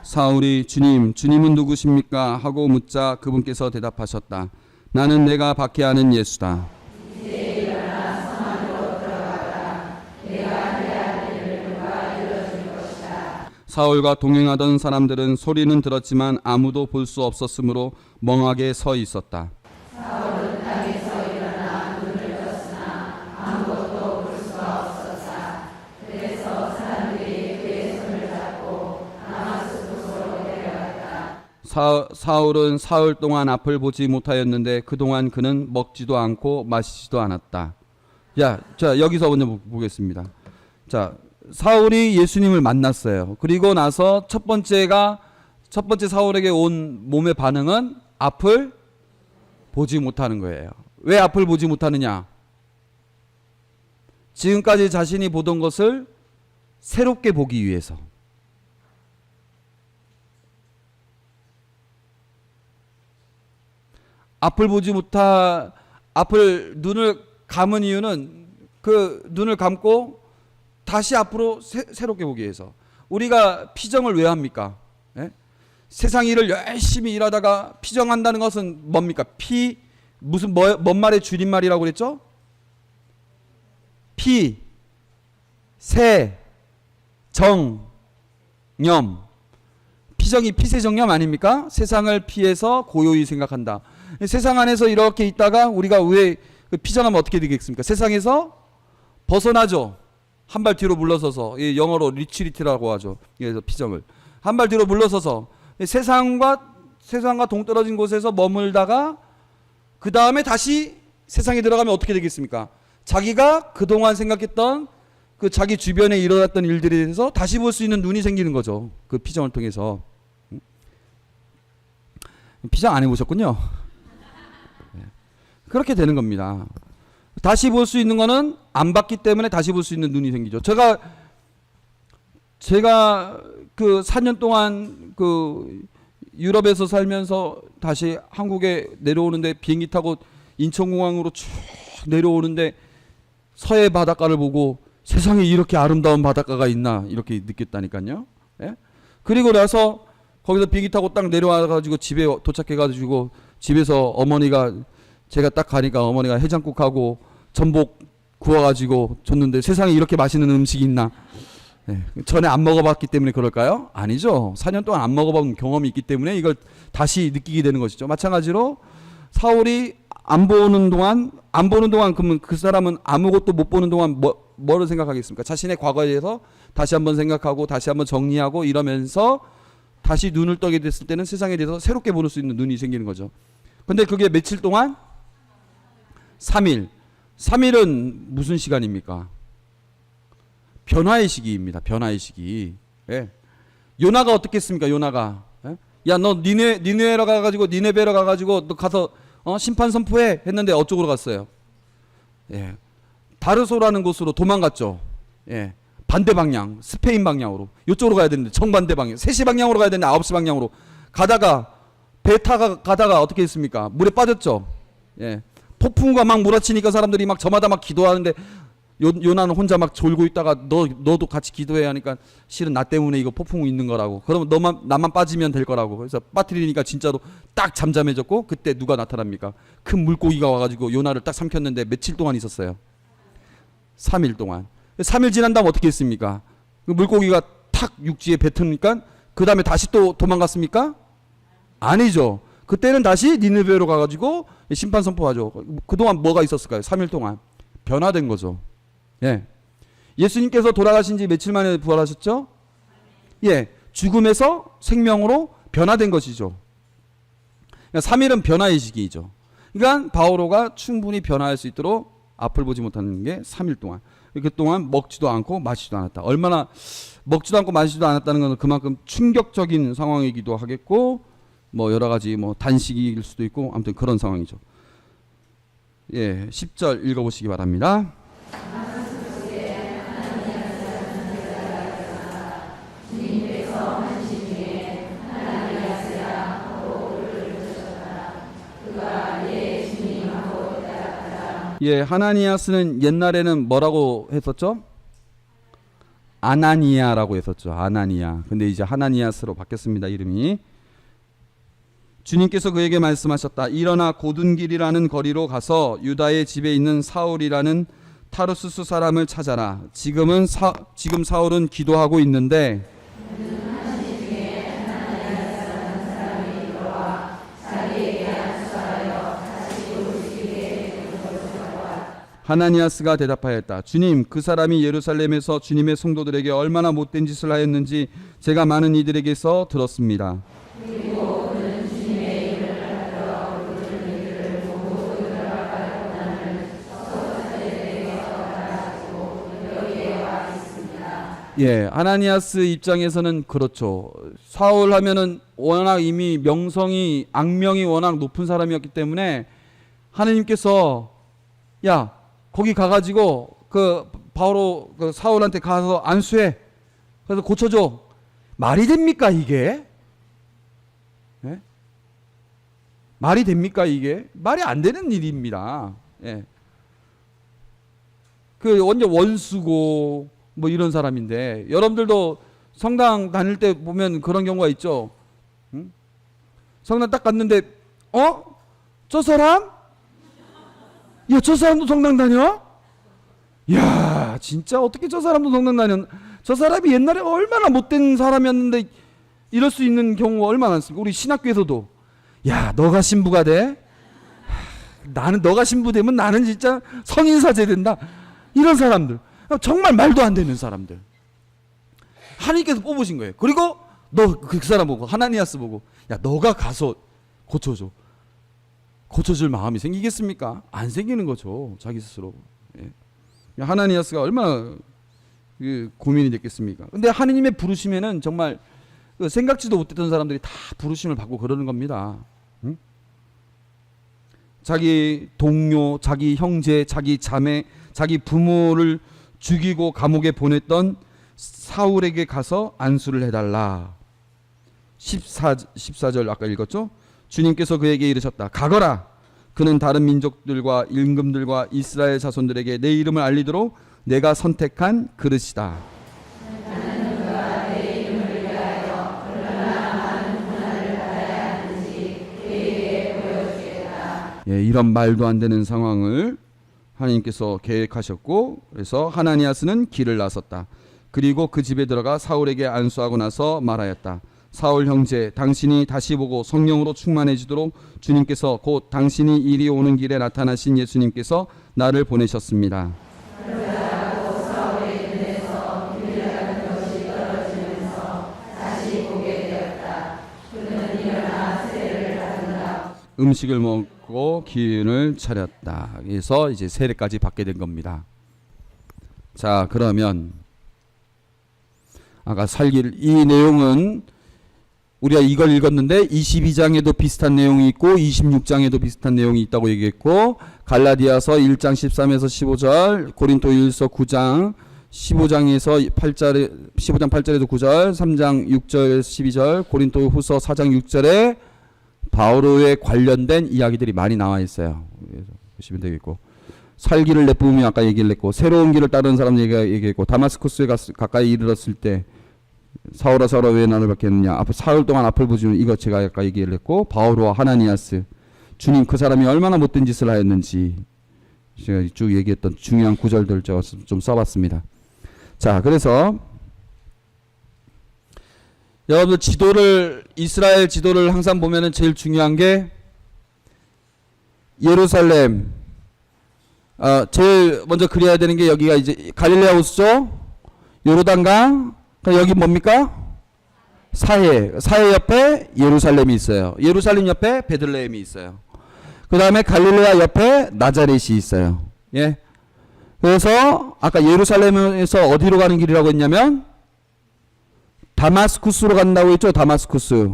사울이 주님은 누구십니까? 하고 묻자 그분께서 대답하셨다. 나는 내가 박해하는 예수다. 사울과 동행하던 사람들은 소리는 들었지만 아무도 볼 수 없었으므로 멍하게 서 있었다. 사울은 땅에서 일어나 눈을 떴으나 아무것도 볼 수가 없었다. 그래서 사람들이 그의 손을 잡고 다마스쿠스로 데려갔다. 사울은 사흘 동안 앞을 보지 못하였는데 그동안 그는 먹지도 않고 마시지도 않았다. 자 여기서 먼저 보겠습니다. 자, 사울이 예수님을 만났어요. 그리고 나서 첫 번째 사울에게 온 몸의 반응은 앞을 보지 못하는 거예요. 왜 앞을 보지 못하느냐? 지금까지 자신이 보던 것을 새롭게 보기 위해서. 눈을 감은 이유는 그 눈을 감고 다시 앞으로 새롭게 보기 위해서. 우리가 피정을 왜 합니까? 세상 일을 열심히 일하다가 피정한다는 것은 뭡니까? 뭔 말의 줄임말이라고 그랬죠? 세, 정, 념. 피정이 피세정념 아닙니까? 세상을 피해서 고요히 생각한다. 세상 안에서 이렇게 있다가 우리가 왜 피정하면 어떻게 되겠습니까? 세상에서 벗어나죠. 한 발 뒤로 물러서서, 영어로 리트리트라고 하죠. 그래서 피정을 한 발 뒤로 물러서서 세상과 동떨어진 곳에서 머물다가 그 다음에 다시 세상에 들어가면 어떻게 되겠습니까? 자기가 그동안 생각했던 그 자기 주변에 일어났던 일들에 대해서 다시 볼 수 있는 눈이 생기는 거죠. 그 피정을 통해서. 피정 안 해보셨군요. 그렇게 되는 겁니다. 다시 볼 수 있는 거는 안 봤기 때문에 다시 볼 수 있는 눈이 생기죠. 제가 그 4년 동안 그 유럽에서 살면서 다시 한국에 내려오는데 비행기 타고 인천공항으로 쭉 내려오는데 서해 바닷가를 보고 세상에 이렇게 아름다운 바닷가가 있나 이렇게 느꼈다니까요. 예? 그리고 나서 거기서 비행기 타고 딱 내려와가지고 집에 도착해가지고 집에서 어머니가 제가 딱 가니까 어머니가 해장국하고 전복 구워가지고 줬는데 세상에 이렇게 맛있는 음식이 있나? 네. 전에 안 먹어봤기 때문에 그럴까요? 아니죠. 4년 동안 안 먹어본 경험이 있기 때문에 이걸 다시 느끼게 되는 것이죠. 마찬가지로 사울이 안 보는 동안 그러면 그 사람은 아무것도 못 보는 동안 뭐를 생각하겠습니까? 자신의 과거에 대해서 다시 한번 생각하고 다시 한번 정리하고 이러면서 다시 눈을 떠게 됐을 때는 세상에 대해서 새롭게 볼 수 있는 눈이 생기는 거죠. 근데 그게 며칠 동안? 3일. 3일은 무슨 시간입니까? 변화의 시기입니다. 변화의 시기. 예. 요나가 어떻게 했습니까? 요나가. 예? 야, 너 니느웨로 가가지고 니네베로 가가지고 너 가서 심판 선포해 했는데 어쪽으로 갔어요? 예. 다르소라는 곳으로 도망갔죠. 예. 반대 방향, 스페인 방향으로. 이쪽으로 가야 되는데 정반대 방향. 3시 방향으로 가야 되는데 9시 방향으로 가다가 배 타가 가다가 어떻게 했습니까? 물에 빠졌죠. 예. 폭풍과 막 몰아치니까 사람들이 막 저마다 막 기도하는데 요나는 혼자 막 졸고 있다가 너도 같이 기도해야 하니까 실은 나 때문에 이거 폭풍 있는 거라고. 그러면 나만 빠지면 될 거라고. 그래서 빠뜨리니까 진짜로 딱 잠잠해졌고 그때 누가 나타납니까? 큰 물고기가 와가지고 요나를 딱 삼켰는데 며칠 동안 있었어요? 3일 동안. 3일 지난 다음 어떻게 했습니까? 그 물고기가 탁 육지에 뱉으니까 그 다음에 다시 또 도망갔습니까? 아니죠. 그때는 다시 니느베로 가가지고 심판 선포하죠. 그동안 뭐가 있었을까요? 3일 동안 변화된 거죠. 예. 예수님께서 돌아가신 지 며칠 만에 부활하셨죠? 예. 죽음에서 생명으로 변화된 것이죠. 그러니까 3일은 변화의 시기이죠. 그러니까 바오로가 충분히 변화할 수 있도록 앞을 보지 못하는 게 3일 동안. 그동안 먹지도 않고 마시지도 않았다. 얼마나 먹지도 않고 마시지도 않았다는 것은 그만큼 충격적인 상황이기도 하겠고 뭐 여러 가지 뭐 단식일 수도 있고 아무튼 그런 상황이죠. 예, 10절 읽어보시기 바랍니다. 예, 하나니아스는 옛날에는 뭐라고 했었죠? 아나니아라고 했었죠. 아나니아. 근데 이제 하나니아스로 바뀌었습니다. 이름이. 주님께서 그에게 말씀하셨다. 일어나 고든 길이라는 거리로 가서 유다의 집에 있는 사울이라는 타르수스 사람을 찾아라. 지금 사울은 기도하고 있는데 하나니아스가 대답하였다. 주님, 그 사람이 예루살렘에서 주님의 성도들에게 얼마나 못된 짓을 하였는지 제가 많은 이들에게서 들었습니다. 예, 하나니아스 입장에서는 그렇죠. 사울 하면은 워낙 이미 악명이 워낙 높은 사람이었기 때문에 하느님께서 야, 거기 가가지고 그 바로 그 사울한테 가서 안수해. 그래서 고쳐줘. 말이 됩니까 이게? 예? 말이 됩니까 이게? 말이 안 되는 일입니다. 예. 그 완전 원수고 뭐 이런 사람인데 여러분들도 성당 다닐 때 보면 그런 경우가 있죠. 응? 성당 딱 갔는데 저 사람? 야, 저 사람도 성당 다녀? 야, 진짜 어떻게 저 사람도 성령나는, 저 사람이 옛날에 얼마나 못된 사람이었는데 이럴 수 있는 경우가 얼마나 많습니까? 우리 신학교에서도 야, 너가 신부가 돼? 나는 너가 신부 되면 나는 진짜 성인사제 된다. 이런 사람들, 정말 말도 안 되는 사람들 하나님께서 뽑으신 거예요. 그리고 너 그 사람 보고, 하나니아스 보고, 야, 너가 가서 고쳐줘. 고쳐줄 마음이 생기겠습니까? 안 생기는 거죠, 자기 스스로. 예. 하나니아스가 얼마나 고민이 됐겠습니까? 근데 하느님의 부르심에는 정말 생각지도 못했던 사람들이 다 부르심을 받고 그러는 겁니다. 응? 자기 동료, 자기 형제, 자기 자매, 자기 부모를 죽이고 감옥에 보냈던 사울에게 가서 안수를 해달라. 14절 아까 읽었죠? 주님께서 그에게 이르셨다. 가거라. 그는 다른 민족들과 임금들과 이스라엘 자손들에게 내 이름을 알리도록 내가 선택한 그릇이다. 예, 이런 말도 안 되는 상황을 하나님께서 계획하셨고, 그래서 하나니아스는 길을 나섰다. 그리고 그 집에 들어가 사울에게 안수하고 나서 말하였다. 사울 형제, 당신이 다시 보고 성령으로 충만해지도록 주님께서 곧 당신이 이리 오는 길에 나타나신 예수님께서 나를 보내셨습니다. 음식을 먹고 기운을 차렸다. 그래서 이제 세례까지 받게 된 겁니다. 자, 그러면 아까 살길, 이 내용은 우리가 이걸 읽었는데 22장에도 비슷한 내용이 있고 26장에도 비슷한 내용이 있다고 얘기했고, 갈라디아서 1장 13에서 15절, 고린도일서 9장 15장에서 8절, 15장 8절에도 9절, 3장 6절 12절, 고린도후서 4장 6절에 바오로에 관련된 이야기들이 많이 나와 있어요. 그래서 보시면 되겠고, 살기를 내뿜으며 아까 얘기를 했고, 새로운 길을 따르는 사람 얘기했고, 다마스쿠스에 가까이 이르렀을 때 사울아 사울아 왜 나를 받겠느냐, 사흘 동안 앞을 보지는, 이거 제가 아까 얘기를 했고, 바오로와 하나니아스, 주님 그 사람이 얼마나 못된 짓을 하였는지 제가 쭉 얘기했던 중요한 구절들 제가 좀 써봤습니다. 자, 그래서 여러분들 지도를, 이스라엘 지도를 항상 보면은 제일 중요한 게 예루살렘, 제일 먼저 그려야 되는 게 여기가 이제 갈릴레아 호수죠. 요르단강, 여기 뭡니까? 사해 옆에 예루살렘이 있어요. 예루살렘 옆에 베들레헴이 있어요. 그 다음에 갈릴레아 옆에 나자렛이 있어요. 예. 그래서 아까 예루살렘에서 어디로 가는 길이라고 했냐면 다마스쿠스로 간다고 했죠. 다마스쿠스.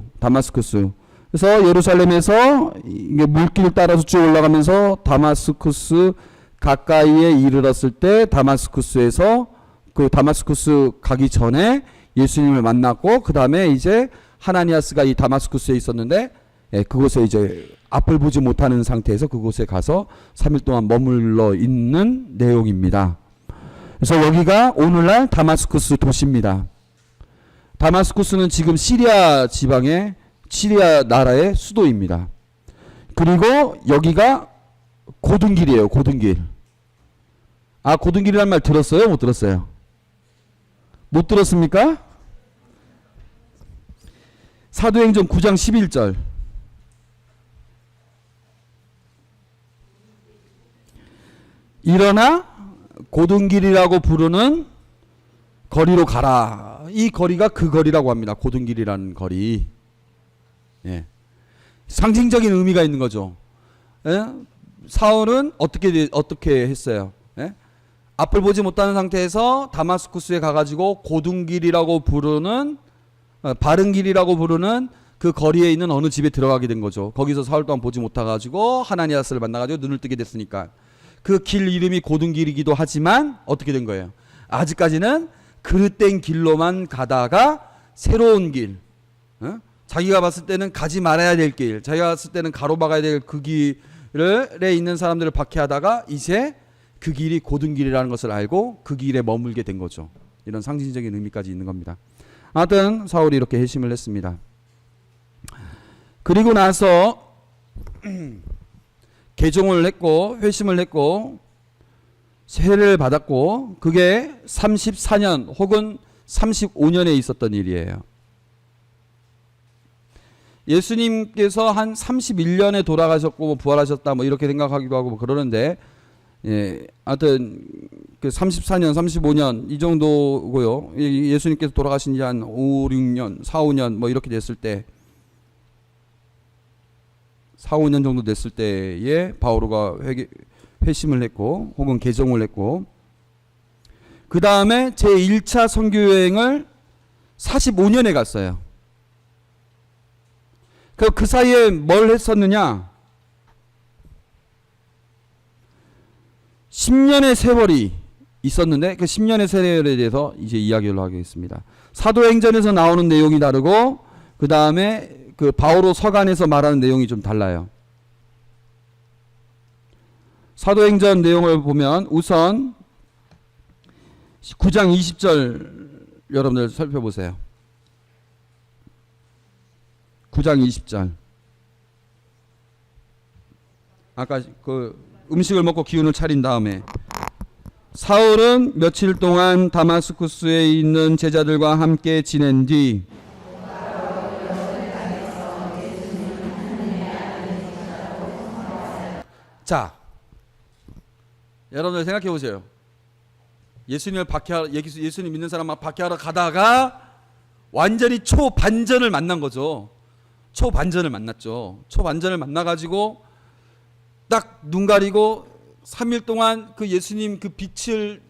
그래서 예루살렘에서 이게 물길 따라서 쭉 올라가면서 다마스쿠스 가까이에 이르렀을 때, 다마스쿠스에서 그 다마스쿠스 가기 전에 예수님을 만났고, 그 다음에 이제 하나니아스가 이 다마스쿠스에 있었는데, 예, 그곳에 이제 앞을 보지 못하는 상태에서 그곳에 가서 3일 동안 머물러 있는 내용입니다. 그래서 여기가 오늘날 다마스쿠스 도시입니다. 다마스쿠스는 지금 시리아 지방의, 시리아 나라의 수도입니다. 그리고 여기가 고등길이에요. 고등길. 고등길이라는 말 들었어요? 못 들었어요? 못 들었습니까? 사도행전 9장 11절. 일어나 고등길이라고 부르는 거리로 가라. 이 거리가 그 거리라고 합니다. 고등길이라는 거리. 예. 상징적인 의미가 있는 거죠. 예? 사울은 어떻게 했어요? 예? 앞을 보지 못하는 상태에서 다마스쿠스에 가가지고 고등길이라고 부르는, 바른 길이라고 부르는 그 거리에 있는 어느 집에 들어가게 된 거죠. 거기서 사흘 동안 보지 못해가지고 하나니아스를 만나가지고 눈을 뜨게 됐으니까 그 길 이름이 고등길이기도 하지만 어떻게 된 거예요? 아직까지는 그릇된 길로만 가다가 새로운 길, 자기가 봤을 때는 가지 말아야 될 길, 자기가 봤을 때는 가로막아야 될 그 길에 있는 사람들을 박해하다가 이제 그 길이 고등길이라는 것을 알고 그 길에 머물게 된 거죠. 이런 상징적인 의미까지 있는 겁니다. 아무튼 사울이 이렇게 회심을 했습니다. 그리고 나서 개종을 했고 회심을 했고 세례를 받았고 그게 34년 혹은 35년에 있었던 일이에요. 예수님께서 한 31년에 돌아가셨고 뭐 부활하셨다 뭐 이렇게 생각하기도 하고 뭐 그러는데, 예, 하여튼 그 34년, 35년 이 정도고요. 예수님께서 돌아가신 지 한 5, 6년, 4, 5년 뭐 이렇게 됐을 때, 4, 5년 정도 됐을 때에 바오로가 회심을 했고 혹은 개종을 했고, 그 다음에 제1차 선교여행을 45년에 갔어요. 그 사이에 뭘 했었느냐? 10년의 세월이 있었는데 그 10년의 세월에 대해서 이제 이야기를 하겠습니다. 사도행전에서 나오는 내용이 다르고 그 다음에 그 바오로 서간에서 말하는 내용이 좀 달라요. 사도행전 내용을 보면 우선 9장 20절 여러분들 살펴보세요. 9장 20절. 아까 그 음식을 먹고 기운을 차린 다음에 사울은 며칠 동안 다마스쿠스에 있는 제자들과 함께 지낸 뒤 자, 여러분들 생각해 보세요. 예수님 믿는 사람 막 박해하러 가다가 완전히 초반전을 만난 거죠. 초반전을 만났죠. 초반전을 만나가지고 딱 눈 가리고 3일 동안 그 예수님 그 빛을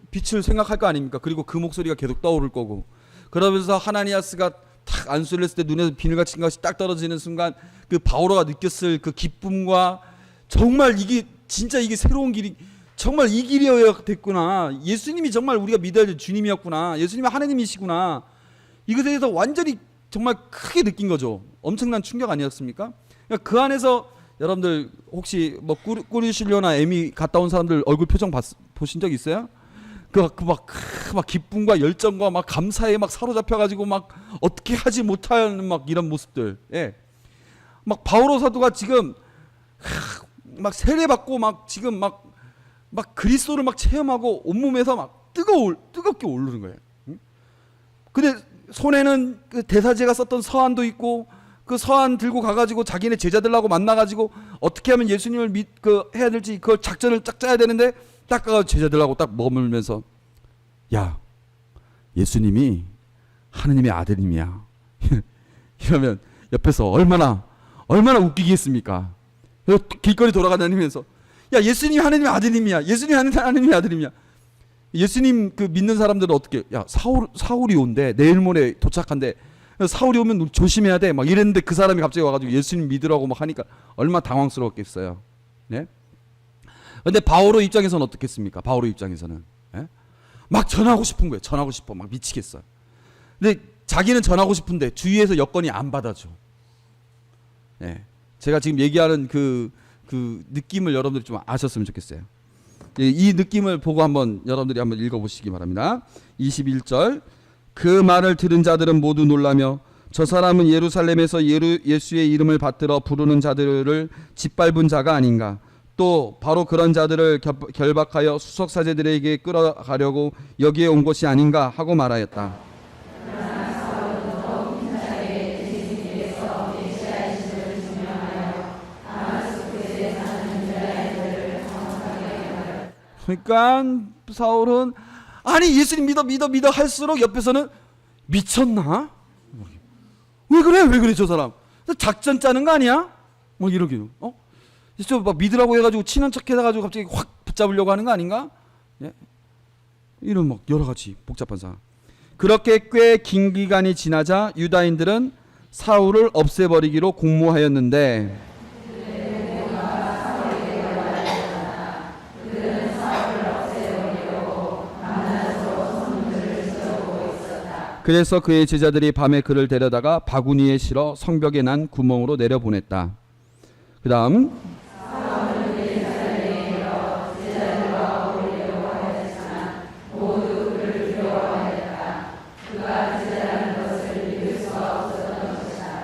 생각할 거 아닙니까? 그리고 그 목소리가 계속 떠오를 거고, 그러면서 하나니아스가 탁 안수를 했을 때 눈에서 비늘같이 것이 딱 떨어지는 순간 그 바오로가 느꼈을 그 기쁨과 정말 이게 진짜 이게 새로운 길이, 정말 이 길이어야 됐구나. 예수님이 정말 우리가 믿어야 될 주님이었구나. 예수님이 하나님이시구나. 이것에 대해서 완전히 정말 크게 느낀 거죠. 엄청난 충격 아니었습니까? 그러니까 그 안에서 여러분들 혹시 뭐 꾸리실료나 에미 갔다 온 사람들 얼굴 표정 보신 적 있어요? 막 기쁨과 열정과 막 감사에 막 사로잡혀가지고 막 어떻게 하지 못하는 막 이런 모습들. 예. 막 바오로 사도가 지금 막 세례받고 막 지금 막 그리스도를 막 체험하고 온몸에서 막 뜨겁게 오르는 거예요. 근데 손에는 그 대사제가 썼던 서한도 있고 그 서한 들고 가가지고 자기네 제자들하고 만나가지고 어떻게 하면 예수님을 해야 될지 그걸 작전을 딱 짜야 되는데 딱 가가지고 제자들하고 딱 머물면서 야, 예수님이 하느님의 아들님이야. 이러면 옆에서 얼마나 웃기겠습니까? 길거리 돌아다니면서 야, 예수님이 하느님의 아들님이야. 예수님이 하느님의 아들님이야. 예수님 그 믿는 사람들은 어떻게, 야, 사울이 온대. 내일 모레 도착한대. 사울이 오면 조심해야 돼. 막 이랬는데 그 사람이 갑자기 와가지고 예수님 믿으라고 막 하니까 얼마나 당황스러웠겠어요. 네? 근데 바오로 입장에서는 어떻겠습니까? 바오로 입장에서는. 네? 막 전하고 싶은 거예요. 전하고 싶어. 막 미치겠어요. 근데 자기는 전하고 싶은데 주위에서 여건이 안 받아줘. 네. 제가 지금 얘기하는 그 느낌을 여러분들이 좀 아셨으면 좋겠어요. 이 느낌을 보고 한번 여러분들이 한번 읽어보시기 바랍니다. 21절. 그 말을 들은 자들은 모두 놀라며 저 사람은 예루살렘에서 예수의 이름을 받들어 부르는 자들을 짓밟은 자가 아닌가. 또 바로 그런 자들을 결박하여 수석사제들에게 끌어가려고 여기에 온 것이 아닌가 하고 말하였다. 그러니까 사울은 아니 예수님 믿어 할수록 옆에서는 미쳤나? 왜 그래 저 사람 작전 짜는 거 아니야? 뭐 이러기는 저 막 믿으라고 해가지고 친한 척 해가지고 갑자기 확 붙잡으려고 하는 거 아닌가? 예? 이런 막 여러 가지 복잡한 상황. 그렇게 꽤 긴 기간이 지나자 유다인들은 사울을 없애버리기로 공모하였는데 그래서 그의 제자들이 밤에 그를 데려다가 바구니에 실어 성벽에 난 구멍으로 내려보냈다. 그 다음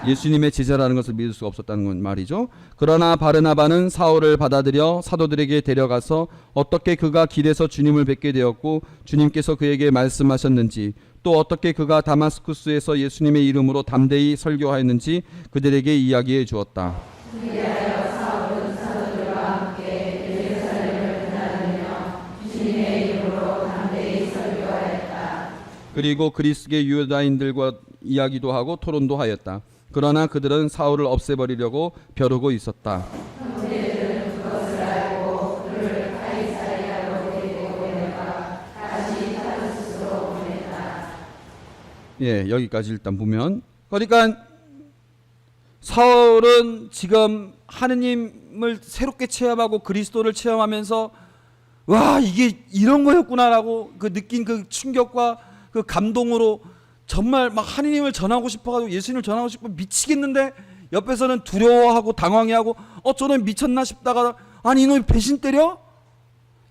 예수님의 제자라는 것을 믿을 수가 없었다는 건 말이죠. 그러나 바르나바는 사울을 받아들여 사도들에게 데려가서 어떻게 그가 길에서 주님을 뵙게 되었고 주님께서 그에게 말씀하셨는지, 또 어떻게 그가 다마스쿠스에서 예수님의 이름으로 담대히 설교하였는지 그들에게 이야기해 주었다. 그리고 그리스계 유다인들과 이야기도 하고 토론도 하였다. 그러나 그들은 사울을 없애버리려고 벼르고 있었다. 예, 여기까지 일단 보면, 그러니까 사울은 지금 하느님을 새롭게 체험하고 그리스도를 체험하면서 와, 이게 이런 거였구나라고 그 느낀 그 충격과 그 감동으로 정말 막 하느님을 전하고 싶어가지고 예수님을 전하고 싶어 미치겠는데, 옆에서는 두려워하고 당황해하고 저는 미쳤나 싶다가 아니 이놈이 배신 때려?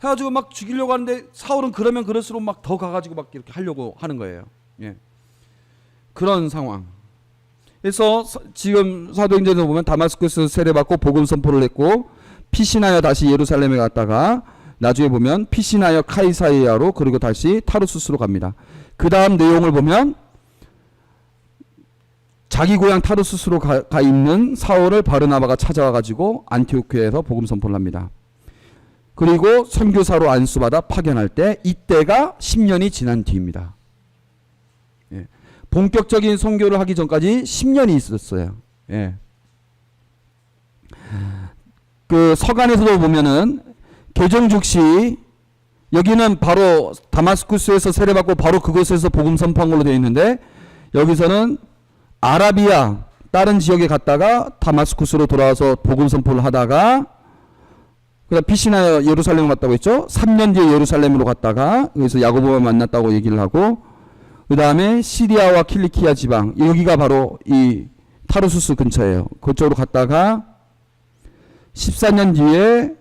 해가지고 막 죽이려고 하는데, 사울은 그러면 그럴수록 막 더 가가지고 막 이렇게 하려고 하는 거예요. 예. 그런 상황. 그래서 지금 사도행전에서 보면 다마스쿠스에서 세례받고 복음 선포를 했고, 피신하여 다시 예루살렘에 갔다가 나중에 보면 피신하여 카이사리아로, 그리고 다시 타르수스로 갑니다. 그 다음 내용을 보면 자기 고향 타르수스로 가 있는 사울을 바르나바가 찾아와 가지고 안티오키아에서 복음 선포를 합니다. 그리고 선교사로 안수받아 파견할 때, 이때가 10년이 지난 뒤입니다. 예. 본격적인 선교를 하기 전까지 10년이 있었어요. 예. 그 서간에서도 보면은 개정죽시, 여기는 바로 다마스쿠스에서 세례받고 바로 그곳에서 복음 선포한 걸로 되어 있는데, 여기서는 아라비아 다른 지역에 갔다가 다마스쿠스로 돌아와서 복음 선포를 하다가, 그다음 피신하여 예루살렘을 갔다고 했죠. 3년 뒤에 예루살렘으로 갔다가 여기서 야고보와 만났다고 얘기를 하고, 그 다음에 시리아와 킬리키아 지방, 여기가 바로 이 타르수스 근처예요. 그쪽으로 갔다가 14년 뒤에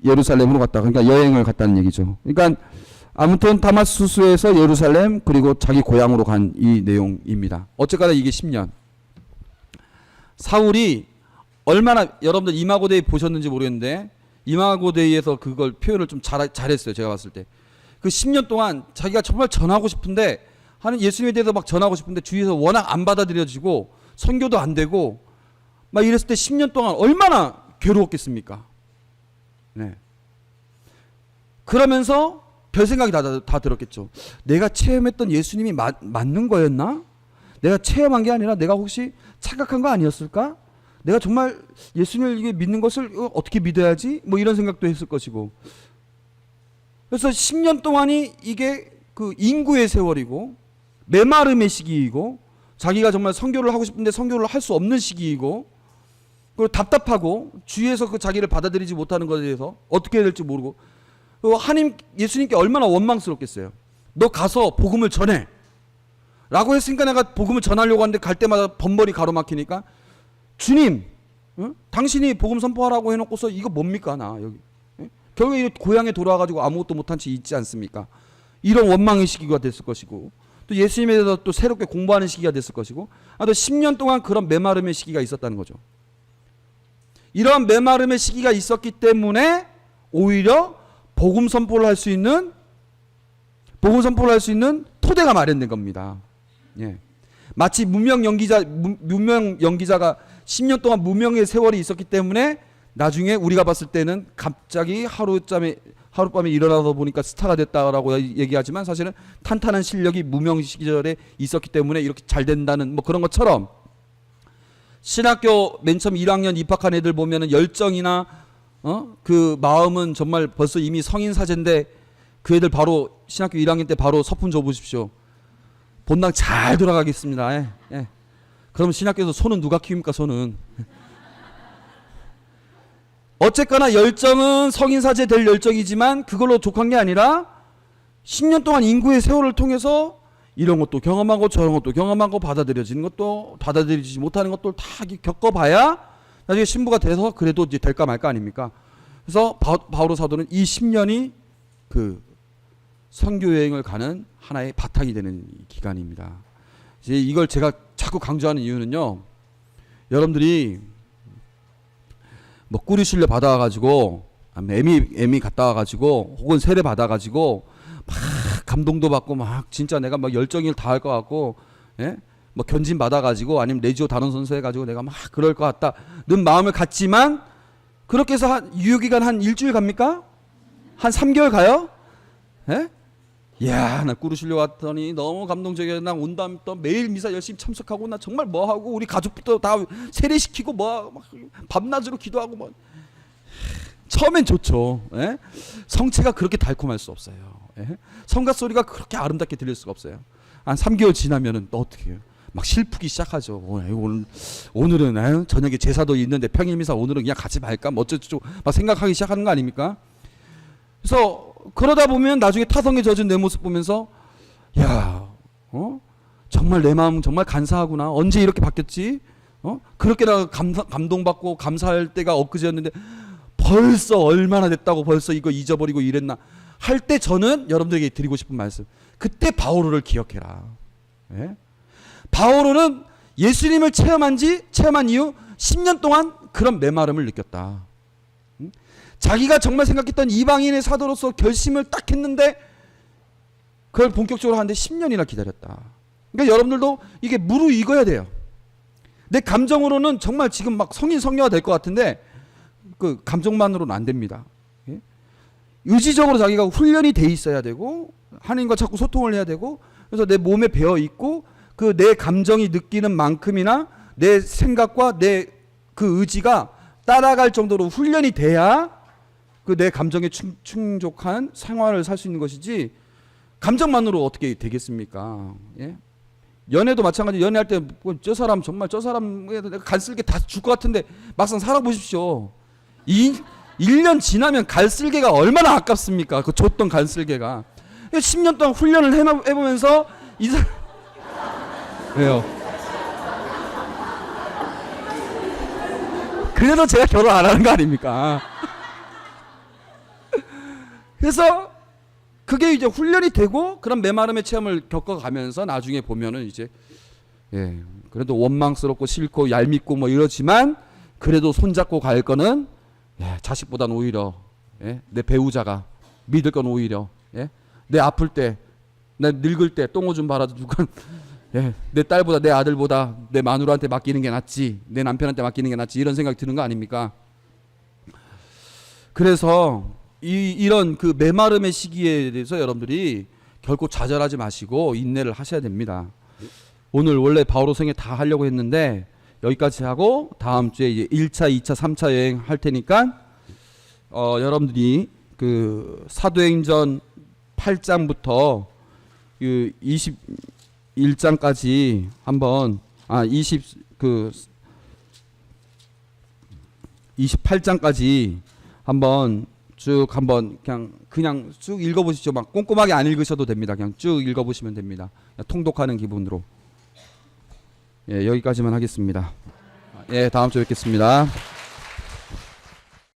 예루살렘으로 갔다가, 그러니까 여행을 갔다는 얘기죠. 그러니까 아무튼 다마스쿠스에서 예루살렘, 그리고 자기 고향으로 간 이 내용입니다. 어쨌거나 이게 10년. 사울이 얼마나, 여러분들 이마고데이 보셨는지 모르겠는데 이마고데이에서 그걸 표현을 좀 잘했어요. 제가 봤을 때 그 10년 동안 자기가 정말 전하고 싶은데, 하는 예수님에 대해서 막 전하고 싶은데 주위에서 워낙 안 받아들여지고 선교도 안 되고 막 이랬을 때 10년 동안 얼마나 괴로웠겠습니까? 네. 그러면서 별 생각이 다 들었겠죠. 내가 체험했던 예수님이 맞는 거였나? 내가 체험한 게 아니라 내가 혹시 착각한 거 아니었을까? 내가 정말 예수님을 믿는 것을 어떻게 믿어야지? 뭐 이런 생각도 했을 것이고. 그래서 10년 동안이 이게 그 인구의 세월이고 메마름의 시기이고, 자기가 정말 선교를 하고 싶은데 선교를 할 수 없는 시기이고, 그리고 답답하고 주위에서 그 자기를 받아들이지 못하는 것에 대해서 어떻게 해야 될지 모르고, 예수님께 얼마나 원망스럽겠어요. 너 가서 복음을 전해 라고 했으니까 내가 복음을 전하려고 하는데 갈 때마다 번번이 가로막히니까, 주님, 당신이 복음 선포하라고 해놓고서 이거 뭡니까 나 여기. 결국에 고향에 돌아와가지고 아무것도 못한 채 있지 않습니까? 이런 원망의 시기가 됐을 것이고, 또 예수님에 대해서 또 새롭게 공부하는 시기가 됐을 것이고, 또 10년 동안 그런 메마름의 시기가 있었다는 거죠. 이러한 메마름의 시기가 있었기 때문에 오히려 복음 선포를 할 수 있는 토대가 마련된 겁니다. 예. 마치 무명 연기자가 10년 동안 무명의 세월이 있었기 때문에 나중에 우리가 봤을 때는 갑자기 하룻밤에 일어나서 보니까 스타가 됐다라고 얘기하지만, 사실은 탄탄한 실력이 무명 시절에 있었기 때문에 이렇게 잘 된다는 뭐 그런 것처럼, 신학교 맨 처음 1학년 입학한 애들 보면은 열정이나 그 마음은 정말 벌써 이미 성인 사제인데, 그 애들 바로 신학교 1학년 때 바로 서푼 줘 보십시오. 본당 잘 돌아가겠습니다. 예. 예. 그럼 신학교에서 손은 누가 키웁니까? 손은. 어쨌거나 열정은 성인 사제 될 열정이지만 그걸로 족한 게 아니라 10년 동안 인구의 세월을 통해서 이런 것도 경험하고 저런 것도 경험하고 받아들여지는 것도 받아들이지 못하는 것도 다 겪어봐야 나중에 신부가 돼서 그래도 이제 될까 말까 아닙니까? 그래서 바오로 사도는 이 10년이 그 선교 여행을 가는 하나의 바탕이 되는 기간입니다. 이제 이걸 제가 자꾸 강조하는 이유는요, 여러분들이 뭐 꾸리 순례 받아가지고 애미 갔다 와가지고 혹은 세례 받아가지고 막 감동도 받고 막 진짜 내가 막 열정을 다할 것 같고, 예? 뭐 견진 받아가지고 아니면 레지오 단원 선수 해가지고 내가 막 그럴 것 같다는 마음을 갖지만 그렇게 해서 한 유효기간 한 일주일 갑니까? 한 3개월 가요? 예? 이야, 나 꾸리 순례 왔더니 너무 감동적이야. 나 온 다음에 또 매일 미사 열심히 참석하고 나 정말 뭐 하고 우리 가족부터 다 세례시키고 뭐 막 밤낮으로 기도하고 뭐. 처음엔 좋죠. 예? 성체가 그렇게 달콤할 수 없어요. 예? 성가 소리가 그렇게 아름답게 들릴 수가 없어요. 한 3개월 지나면은 또 어떻게 해요? 막 슬프기 시작하죠. 오늘은 저녁에 제사도 있는데 평일미사 오늘은 그냥 가지 말까? 뭐 어쩌고 막 생각하기 시작하는 거 아닙니까? 그래서 그러다 보면 나중에 타성에 젖은 내 모습 보면서 야, 정말 내 마음 정말 간사하구나. 언제 이렇게 바뀌었지? 그렇게 나 감동받고 감사할 때가 엊그제였는데 벌써 얼마나 됐다고 벌써 이거 잊어버리고 이랬나 할 때 저는 여러분들에게 드리고 싶은 말씀, 그때 바오로를 기억해라. 예? 바오로는 예수님을 체험한 이후 10년 동안 그런 메마름을 느꼈다. 자기가 정말 생각했던 이방인의 사도로서 결심을 딱 했는데 그걸 본격적으로 하는데 10년이나 기다렸다. 그러니까 여러분들도 이게 무르익어야 돼요. 내 감정으로는 정말 지금 막 성인 성녀가 될 것 같은데 그 감정만으로는 안 됩니다. 예? 의지적으로 자기가 훈련이 돼 있어야 되고 하나님과 자꾸 소통을 해야 되고, 그래서 내 몸에 배어 있고 그 내 감정이 느끼는 만큼이나 내 생각과 내 그 의지가 따라갈 정도로 훈련이 돼야 그 내 감정에 충족한 생활을 살 수 있는 것이지 감정만으로 어떻게 되겠습니까? 예? 연애도 마찬가지. 연애할 때 저 사람 정말 저 사람에 내가 갈쓸게 다 줄 것 같은데 막상 살아보십시오. 1년 지나면 갈쓸개가 얼마나 아깝습니까? 그 줬던 갈쓸개가. 10년 동안 훈련을 해보면서 이 사람 왜요? 그래도 제가 결혼 안 하는 거 아닙니까? 그래서 그게 이제 훈련이 되고 그런 메마름의 체험을 겪어가면서 나중에 보면은 이제 그래도 원망스럽고 싫고 얄밉고 뭐 이러지만 그래도 손잡고 갈 거는 자식보다는 오히려 내 배우자가 믿을 건 오히려 내 아플 때, 내 늙을 때 똥오줌 봐라도 누가 내 딸보다 내 아들보다 내 마누라한테 맡기는 게 낫지, 내 남편한테 맡기는 게 낫지, 이런 생각이 드는 거 아닙니까? 그래서 이런 그 메마름의 시기에 대해서 여러분들이 결코 좌절하지 마시고 인내를 하셔야 됩니다. 오늘 원래 바오로성에 다 하려고 했는데 여기까지 하고 다음 주에 이제 1차, 2차, 3차 여행 할 테니까 여러분들이 그 사도행전 8장부터 그 21장까지 한번 28장까지 한번 쭉 한번 그냥 쭉 읽어보시죠. 막 꼼꼼하게 안 읽으셔도 됩니다. 그냥 쭉 읽어보시면 됩니다. 통독하는 기분으로. 여기까지만 하겠습니다. 다음 주에 뵙겠습니다.